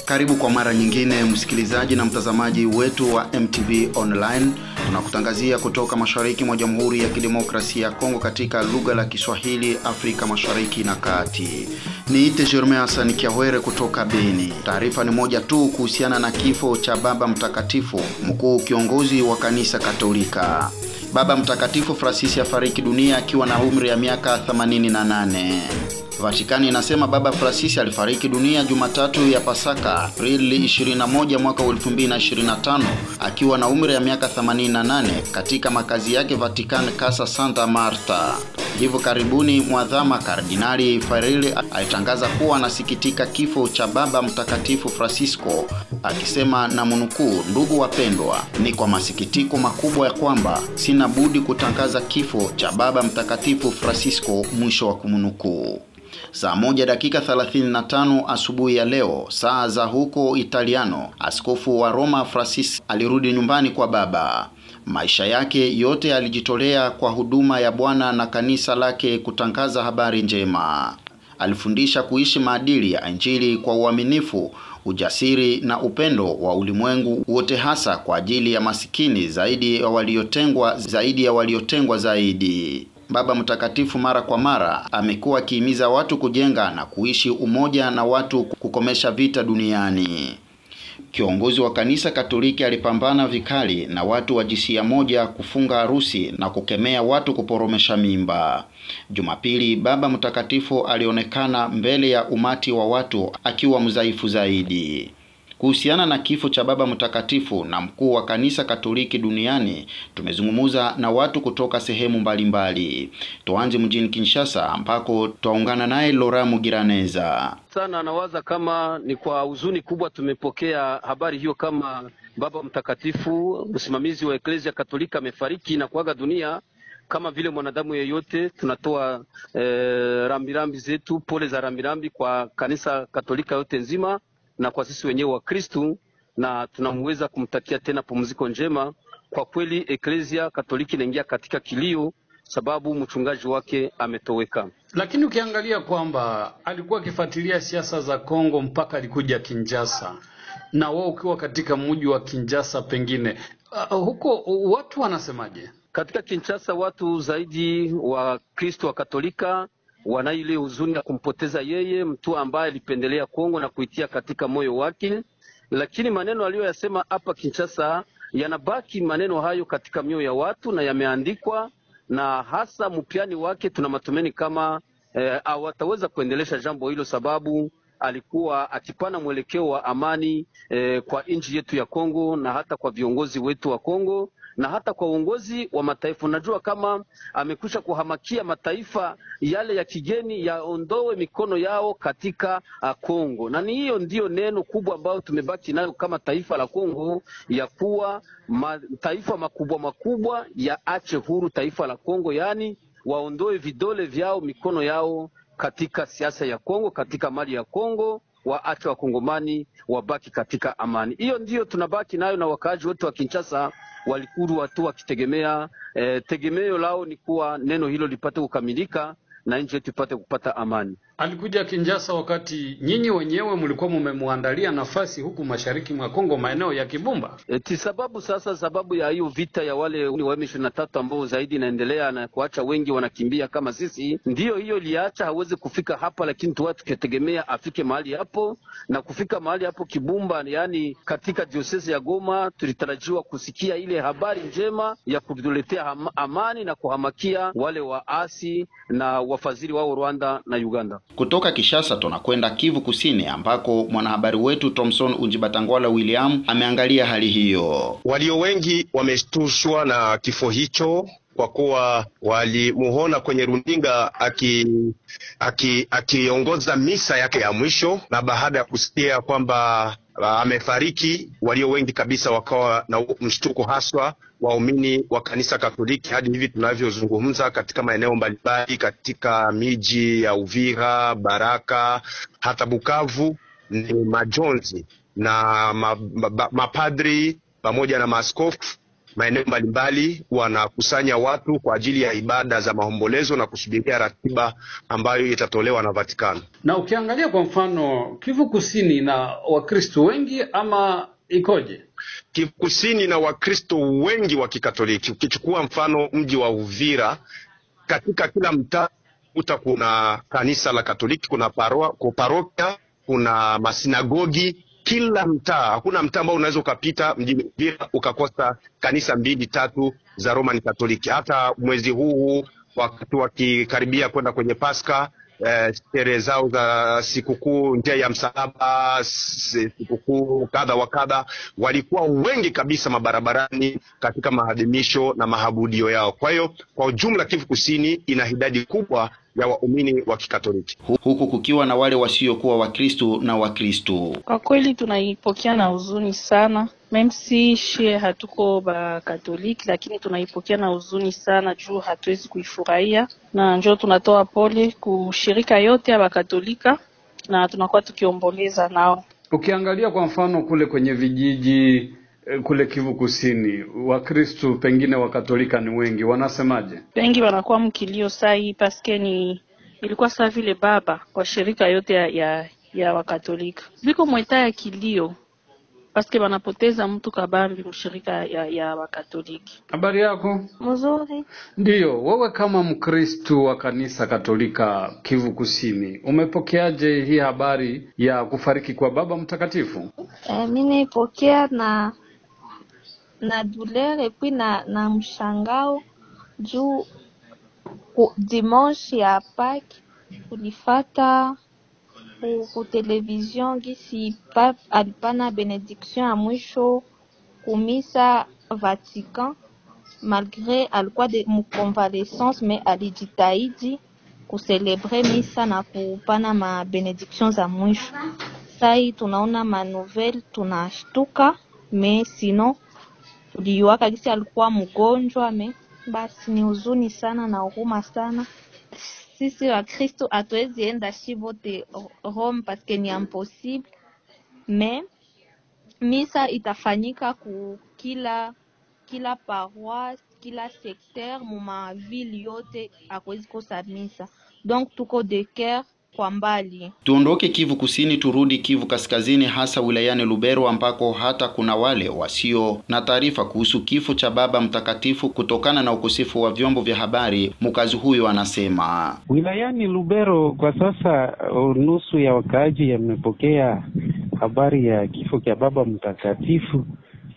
Karibu kwa mara nyingine msikilizaji na mtazamaji wetu wa MTV Online. Tunakutangazia kutoka mashariki mwa Jamhuri ya Kidemokrasia ya Kongo katika lugha la Kiswahili, Afrika Mashariki na Kati. Niite Jerome Hassan Kiawere kutoka Beni. Taarifa ni moja tu kuhusiana na kifo cha Baba Mtakatifu, mkuu kiongozi wa Kanisa Katolika. Baba Mtakatifu Francis afariki dunia akiwa na umri ya miaka 88. Vatikani inasema Baba Francis alifariki dunia Jumatatu ya Pasaka, Aprili 21 mwaka 2025 akiwa na umri ya miaka 88 katika makazi yake Vatican Casa Santa Marta. Hivyo karibuni Mwadhama Kardinali Farrell alitangaza kuwa anasikitika kifo cha Baba Mtakatifu Francisco, akisema na mnukuu, "Ndugu wapendwa, ni kwa masikitiko makubwa ya kwamba sina budi kutangaza kifo cha Baba Mtakatifu Francisco," mwisho wa kumnukuu. Saa 1:35 asubuhi ya leo, saa za huko Italiano, askofu wa Roma Francis alirudi nyumbani kwa Baba. Maisha yake yote alijitolea kwa huduma ya Bwana na kanisa lake kutangaza habari njema. Alifundisha kuishi maadili ya Injili kwa uaminifu, ujasiri na upendo wa ulimwengu wote, hasa kwa ajili ya masikini zaidi ya waliotengwa zaidi. Baba Mtakatifu mara kwa mara amekuwa akihimiza watu kujenga na kuishi umoja na watu kukomesha vita duniani. Kiongozi wa Kanisa Katoliki alipambana vikali na watu wa jinsia moja kufunga harusi na kukemea watu kuporomesha mimba. Jumapili Baba Mtakatifu alionekana mbele ya umati wa watu akiwa mdhaifu zaidi. Kuhusiana na kifo cha Baba Mtakatifu na mkuu wa Kanisa Katoliki duniani, tumezungumza na watu kutoka sehemu mbalimbali. Tuanze mjini Kinshasa ambako tutaungana naye Laura Mugiraneza. Sana nawaza kama ni kwa huzuni kubwa tumepokea habari hiyo, kama Baba Mtakatifu msimamizi wa Eklezia Katolika amefariki na kuaga dunia. Kama vile mwanadamu yeyote tunatoa rambirambi zetu, pole za rambirambi kwa Kanisa Katolika yote nzima na kwa sisi wenyewe wa Kristo, na tunamweza kumtakia tena pumziko njema. Kwa kweli Eklezia Katoliki inaingia katika kilio sababu mchungaji wake ametoweka. Lakini ukiangalia kwamba alikuwa akifuatilia siasa za Kongo mpaka alikuja Kinshasa, na wao ukiwa katika mji wa Kinshasa, pengine huko watu wanasemaje? Katika Kinshasa watu zaidi wa Kristo wa Katolika wana ile huzuni ya kumpoteza yeye, mtu ambaye alipendelea Kongo na kuitia katika moyo wake. Lakini maneno aliyoyasema hapa Kinshasa yanabaki maneno hayo katika mioyo ya watu na yameandikwa, na hasa mpiani wake tuna matumaini kama wataweza kuendelesha jambo hilo, sababu alikuwa akipana mwelekeo wa amani kwa nchi yetu ya Kongo, na hata kwa viongozi wetu wa Kongo, na hata kwa uongozi wa mataifa. Najua kama amekwisha kuhamakia mataifa yale ya kigeni yaondoe mikono yao katika Kongo, na ni hiyo ndio neno kubwa ambayo tumebaki nayo kama taifa la Kongo, ya kuwa mataifa makubwa ya ache huru taifa la Kongo, yani waondoe vidole vyao, mikono yao katika siasa ya Kongo, katika mali ya Kongo, waache wakongomani wabaki katika amani. Hiyo ndio tunabaki nayo, na wakaaji wote wa Kinshasa walikuru watu wakitegemea tegemeo lao ni kuwa neno hilo lipate kukamilika na nchi yetu ipate kupata amani. Alikuja Kinshasa wakati nyinyi wenyewe mlikuwa mmemwandalia nafasi huku mashariki mwa Kongo, maeneo ya Kibumba. Sababu ya hiyo vita ya wale wa M23 ambao zaidi inaendelea na kuacha wengi wanakimbia kama sisi, ndiyo hiyo liacha hawezi kufika hapa, lakini tukategemea afike mahali hapo, na kufika mahali hapo Kibumba, yani katika diocese ya Goma, tulitarajiwa kusikia ile habari njema ya kutuletea amani na kuhamakia wale waasi na wafadhili wao Rwanda na Uganda. Kutoka Kinshasa tunakwenda Kivu Kusini ambako mwanahabari wetu Thomson Unjibatangwala William ameangalia hali hiyo. Walio wengi wameshtushwa na kifo hicho kwa kuwa walimuona kwenye runinga akiongoza misa yake ya mwisho, na baada ya kusikia kwamba amefariki, walio wengi kabisa wakawa na mshtuko, haswa waumini wa Kanisa Katoliki hadi hivi tunavyozungumza katika maeneo mbalimbali katika miji ya Uvira, Baraka, hata Bukavu. Ni majonzi na mapadri pamoja na maaskofu maeneo mbalimbali wanakusanya watu kwa ajili ya ibada za maombolezo na kusubiria ratiba ambayo itatolewa na Vatikano. Na ukiangalia kwa mfano Kivu Kusini na Wakristo wengi ama ikoje? Kivu Kusini na Wakristo wengi wa Kikatoliki. Ukichukua mfano mji wa Uvira, katika kila mtaa kuna kanisa la Katoliki, kuna parokia, kuna masinagogi. Kila mtaa, hakuna mtaa ambao unaweza ukapita mjini Uvira ukakosa kanisa 2-3 za Roman Katoliki. Hata mwezi huu wakati wakikaribia kwenda kwenye Pasaka, sherehe zao za sikukuu, njia ya msalaba, sikukuu kadha wa kadha, walikuwa wengi kabisa mabarabarani katika maadhimisho na mahabudio yao. Kwa hiyo kwa ujumla Kivu Kusini ina idadi kubwa ya waumini wa Kikatoliki, huku kukiwa na wale wasiokuwa Wakristo na Wakristo. Kwa kweli tunaipokea na huzuni sana, meme si shie hatuko ba Katoliki, lakini tunaipokea na huzuni sana juu hatuwezi kuifurahia, na njoo tunatoa pole kushirika yote ya Katolika na tunakuwa tukiomboleza nao. Ukiangalia kwa mfano kule kwenye vijiji kule Kivu Kusini, Wakristo pengine Wakatolika ni wengi, wanasemaje? Wengi wanakuwa mkilio sai paske ni ilikuwa saa vile baba kwa shirika yote ya Wakatolika. Biko mweta ya kilio paske wanapoteza mtu kabambi mshirika ya Wakatoliki. Habari yako? Mzuri. Ndiyo, wewe kama Mkristo wa kanisa Katolika Kivu Kusini, umepokeaje hii habari ya kufariki kwa Baba Mtakatifu? Mimi naipokea na douleur et puis na mshangao juu dimanche ya Pâques ulifata ku television gisi Pape alipana benediction ya mwisho kumisa Vatican, malgré alikuwa de mconvalescence mais alijitahidi kucelebre misa na kupana ma benediction za mwisho. Sai tunaona manouvelle tunashtuka, mais sinon tuliwaka gisi alikuwa mgonjwa, mais basi ni huzuni sana na huruma sana. Sisi wa Kristo hatuwezi enda shivote Rome parce que ni impossible, mais misa itafanyika ku kila paroisse, kila secteur, muma ville yote akwezi kosa misa. Donc tuko de cœur kwa mbali. Tuondoke Kivu Kusini turudi Kivu Kaskazini, hasa wilayani Lubero ambako hata kuna wale wasio na taarifa kuhusu kifo cha Baba Mtakatifu kutokana na ukosefu wa vyombo vya habari. Mkazi huyo anasema, wilayani Lubero kwa sasa nusu ya wakaaji yamepokea habari ya kifo cha Baba Mtakatifu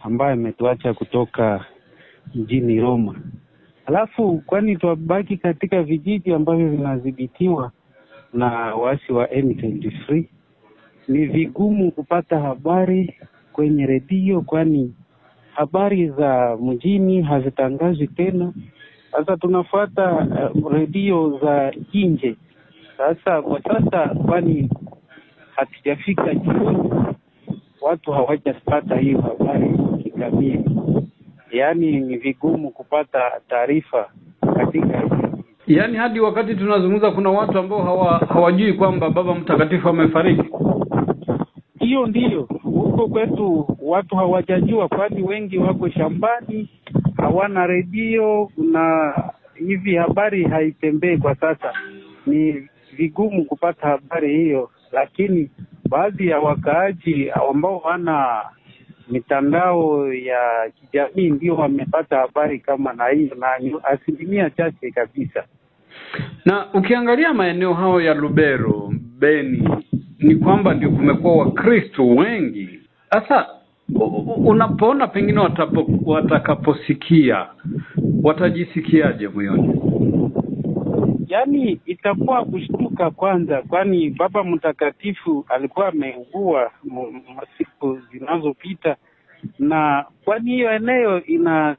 ambaye ametuacha kutoka mjini Roma. Alafu kwani tuabaki katika vijiji ambavyo vinadhibitiwa na waasi wa M23, ni vigumu kupata habari kwenye redio, kwani habari za mjini hazitangazwi tena. Sasa tunafuata redio za nje. Sasa kwa sasa kwani hatujafika jioni, watu hawajapata hiyo habari kikamili. Yaani ni vigumu kupata taarifa katika. Yaani hadi wakati tunazungumza kuna watu ambao hawajui kwamba Baba Mtakatifu amefariki. Hiyo ndiyo huko kwetu watu hawajajua, kwani wengi wako shambani, hawana redio na hivi habari haitembei kwa sasa. Ni vigumu kupata habari hiyo, lakini baadhi ya wakaaji ambao wana mitandao ya kijamii ndio wamepata habari kama na hiyo, na asilimia chache kabisa. Na ukiangalia maeneo hayo ya Lubero, Beni, ni kwamba ndio kumekuwa Wakristo wengi. Sasa unapoona pengine watakaposikia watajisikiaje moyoni? Yaani itakuwa kushtuka kwanza, kwani Baba Mtakatifu alikuwa ameugua masiku zinazopita, na kwani hiyo eneo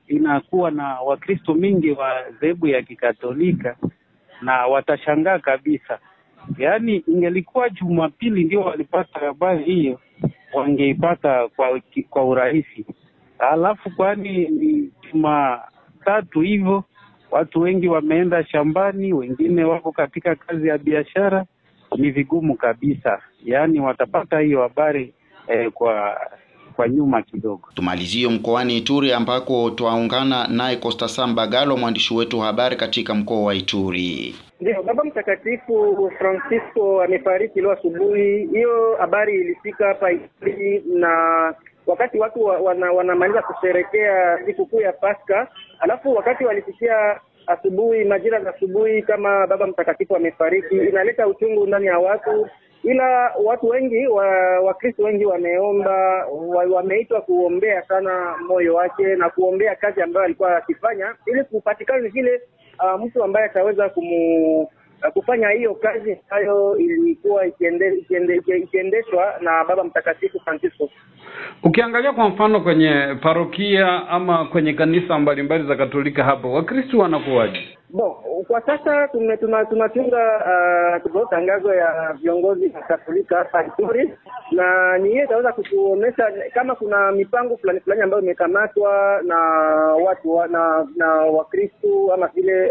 inakuwa na Wakristo mingi wa dhehebu ya Kikatolika, na watashangaa kabisa. Yaani ingelikuwa Jumapili ndio walipata habari hiyo, wangeipata kwa urahisi. Alafu kwani Jumatatu hivyo watu wengi wameenda shambani, wengine wako katika kazi ya biashara, ni vigumu kabisa. Yaani watapata hiyo habari kwa kwa nyuma kidogo. Tumalizie mkoani Ituri ambako twaungana naye Costa Sambagalo, mwandishi wetu wa habari katika mkoa wa Ituri. Ndio, Baba Mtakatifu Francisco amefariki leo asubuhi. Hiyo habari ilifika hapa Ituri na wakati watu wanamaliza kusherehekea sikukuu ya Pasaka, alafu wakati walifikia asubuhi, majira za asubuhi, kama Baba Mtakatifu amefariki, inaleta uchungu ndani ya watu. Ila watu wengi Wakristo wengi wameomba, wameitwa kuombea sana moyo wake na kuombea kazi ambayo alikuwa akifanya, ili kupatikane vile mtu ambaye ataweza kufanya hiyo kazi ambayo ilikuwa ikiendeshwa na Baba Mtakatifu Francisco. Ukiangalia kwa mfano kwenye parokia ama kwenye kanisa mbalimbali za Katolika hapo, Wakristo wanakuwaje? Kwa sasa tunatunga tangazo ya viongozi wa Katolika hapa Ituri, na ni yeye ataweza kutuonesha kama kuna mipango fulani ambayo imekamatwa na watu na Wakristo ama vile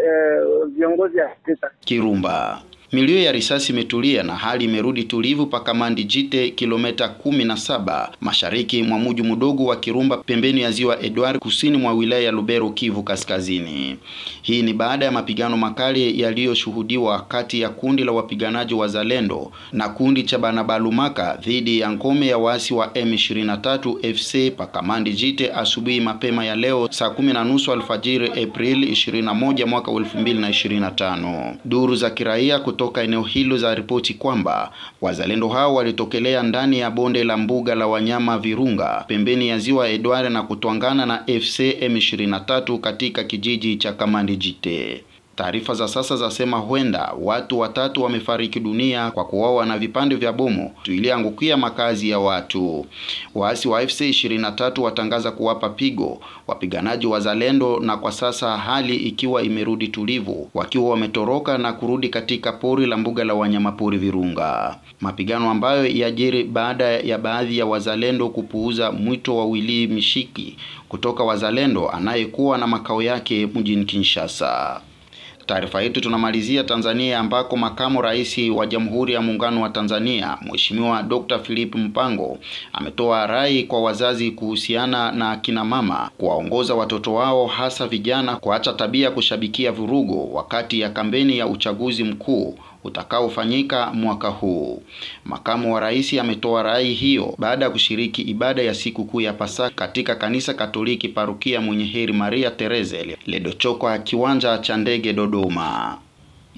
viongozi ya kanisa. Kirumba. Milio ya risasi imetulia na hali imerudi tulivu pa Kamandi Jite, kilomita 17 mashariki mwa mji mdogo wa Kirumba, pembeni ya ziwa Edward, kusini mwa wilaya ya Lubero, Kivu Kaskazini. Hii ni baada ya mapigano makali yaliyoshuhudiwa kati ya kundi la wapiganaji wa Zalendo na kundi cha Banabalumaka dhidi ya ngome ya waasi wa M23 FC pa Kamandi Jite asubuhi mapema ya leo saa 10:30 alfajiri April 21 mwaka 2025. Duru za kiraia kutoka eneo hilo za ripoti kwamba wazalendo hao walitokelea ndani ya bonde la mbuga la wanyama Virunga pembeni ya ziwa Edward na kutwangana na FC M23 katika kijiji cha Kamandi Jite. Taarifa za sasa zasema huenda watu 3 wamefariki dunia kwa kuuawa na vipande vya bomu iliangukia makazi ya watu. Waasi wa FC 23 watangaza kuwapa pigo wapiganaji wa Zalendo, na kwa sasa hali ikiwa imerudi tulivu, wakiwa wametoroka na kurudi katika pori la mbuga la wanyamapori Virunga. Mapigano ambayo yajiri baada ya baadhi ya wazalendo kupuuza mwito wa Willy Mishiki kutoka wazalendo anayekuwa na makao yake mjini Kinshasa. Taarifa yetu tunamalizia Tanzania ambako makamu rais wa Jamhuri ya Muungano wa Tanzania Mheshimiwa Dr. Philip Mpango ametoa rai kwa wazazi kuhusiana na kina mama kuwaongoza watoto wao hasa vijana kuacha tabia kushabikia vurugu wakati ya kampeni ya uchaguzi mkuu utakaofanyika mwaka huu. Makamu wa rais ametoa rai hiyo baada ya kushiriki ibada ya siku kuu ya Pasaka katika kanisa Katoliki parokia Mwenye Heri Maria Tereze Ledochokwa, kiwanja cha ndege Dodoma.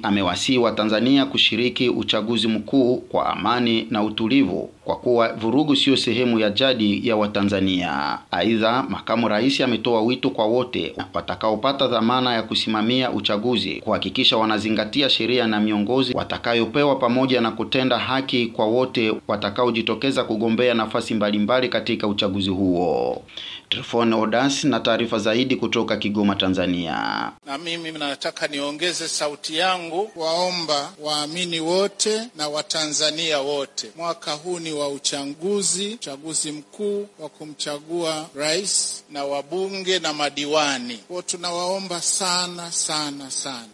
Amewasihi wa Tanzania kushiriki uchaguzi mkuu kwa amani na utulivu kwa kuwa vurugu sio sehemu ya jadi ya Watanzania. Aidha, makamu rais ametoa wito kwa wote watakaopata dhamana ya kusimamia uchaguzi kuhakikisha wanazingatia sheria na miongozo watakayopewa pamoja na kutenda haki kwa wote watakaojitokeza kugombea nafasi mbalimbali katika uchaguzi huo. Trifon Odas na taarifa zaidi kutoka Kigoma, Tanzania. Na mimi nataka niongeze sauti yangu waomba waamini wote na Watanzania wote. Mwaka huu ni wa uchaguzi mkuu wa kumchagua rais na wabunge na madiwani. Kwa tunawaomba sana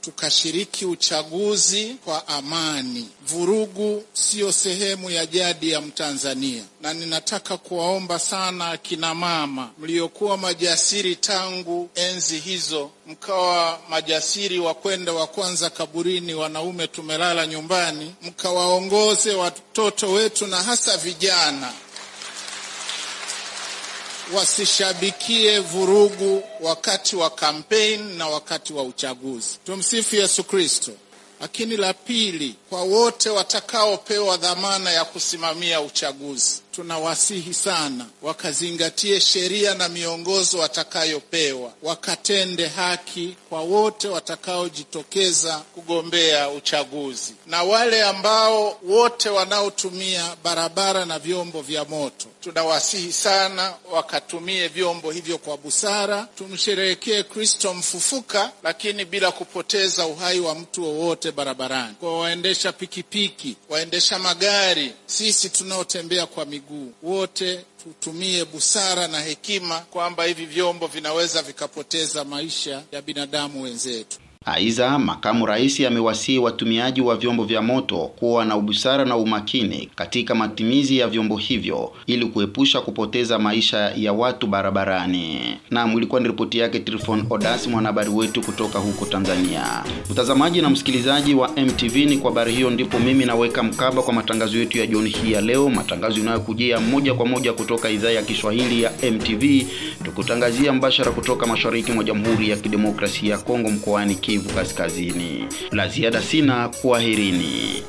tukashiriki uchaguzi kwa amani. Vurugu sio sehemu ya jadi ya Mtanzania. Na ninataka kuwaomba sana kina mama mliokuwa majasiri tangu enzi hizo, mkawa majasiri wa kwenda wa kwanza kaburini, wanaume tumelala nyumbani, mkawaongoze watoto wetu na hasa vijana wasishabikie vurugu wakati wa kampeni na wakati wa uchaguzi. Tumsifu Yesu Kristo. Lakini la pili, kwa wote watakaopewa dhamana ya kusimamia uchaguzi, tunawasihi sana wakazingatie sheria na miongozo watakayopewa, wakatende haki kwa wote watakaojitokeza kugombea uchaguzi. Na wale ambao wote wanaotumia barabara na vyombo vya moto, tunawasihi sana wakatumie vyombo hivyo kwa busara. Tumsherehekee Kristo mfufuka, lakini bila kupoteza uhai wa mtu wowote barabarani. Kwa waendesha pikipiki, waendesha magari, sisi tunaotembea kwa miguu, wote tutumie busara na hekima, kwamba hivi vyombo vinaweza vikapoteza maisha ya binadamu wenzetu. Aidha, makamu rais amewasihi watumiaji wa vyombo vya moto kuwa na ubusara na umakini katika matumizi ya vyombo hivyo ili kuepusha kupoteza maisha ya watu barabarani. Na ilikuwa ni ripoti yake Trifon Odasi, mwanahabari wetu kutoka huko Tanzania. Mtazamaji na msikilizaji wa MTV, ni kwa habari hiyo ndipo mimi naweka mkaba kwa matangazo yetu ya jioni hii ya leo, matangazo yanayokujia moja kwa moja kutoka idhaa ya Kiswahili ya MTV, tukutangazia mbashara kutoka mashariki mwa Jamhuri ya Kidemokrasia ya Kongo mkoani Kivu Kaskazini. La ziada sina, kwaherini.